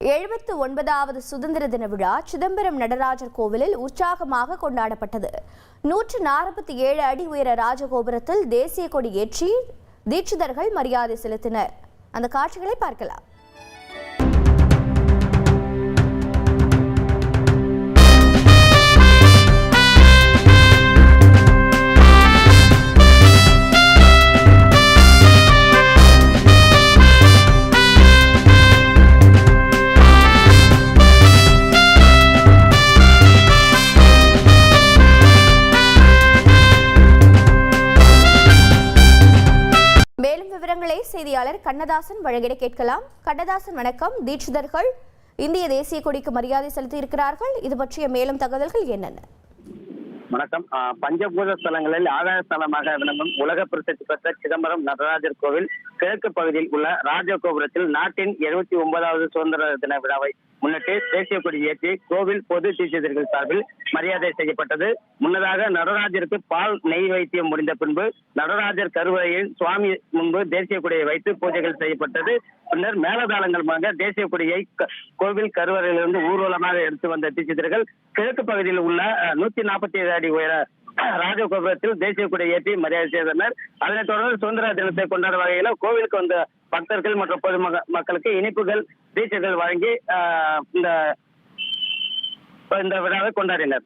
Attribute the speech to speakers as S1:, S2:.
S1: 79வது சுதந்திர தின விழா சிதம்பரம் நடராஜர் கோவிலில் உற்சாகமாக கொண்டாடப்பட்டது. 147 அடி உயர ராஜகோபுரத்தில் தேசிய கொடி ஏற்றி தீட்சிதர்கள் மரியாதை செலுத்தினர். அந்த காட்சிகளை பார்க்கலாம். மேலும் விவரங்களை செய்தியாளர் கண்ணதாசன் வழங்கிட கேட்கலாம். கண்ணதாசன் வணக்கம். தீட்சிதர்கள் இந்திய தேசிய கொடிக்கு மரியாதை செலுத்தி இருக்கிறார்கள். இது பற்றிய மேலும் தகவல்கள் என்னென்ன?
S2: வணக்கம். பஞ்சபூத ஸ்தலங்களில் ஆதார ஸ்தலமாக விளங்கும் உலக பிரசித்தி பெற்ற சிதம்பரம் நடராஜர் கோவில் கிழக்கு பகுதியில் உள்ள ராஜகோபுரத்தில் நாட்டின் 79வது சுதந்திர தின விழாவை முன்னிட்டு தேசிய கொடி ஏற்றி கோவில் பொது தீட்சிதர்கள் சார்பில் மரியாதை செய்யப்பட்டது. முன்னதாக நடராஜருக்கு பால் நெய் வைத்தியம் முடிந்த பின்பு நடராஜர் கருவறையில் சுவாமி முன்பு தேசிய கொடியை வைத்து பூஜைகள் செய்யப்பட்டது. பின்னர் மேலதாளங்கள் மூலமாக தேசிய கொடியை கோவில் கருவறையிலிருந்து ஊர்வலமாக எடுத்து வந்த தீட்சிதர்கள் கிழக்கு பகுதியில் உள்ள 147 அடி உயர ராஜகோபுரத்தில் தேசிய கொடியை ஏற்றி மரியாதை செய்தனர். அதனைத் தொடர்ந்து சுதந்திர தினத்தை கொண்டாடும் வகையில் கோவிலுக்கு வந்த பக்தர்கள் மற்றும் பொது மக்களுக்கு இனிப்புகள் தீட்சிதர்கள் வழங்கி இந்த விழாவை கொண்டாடினர்.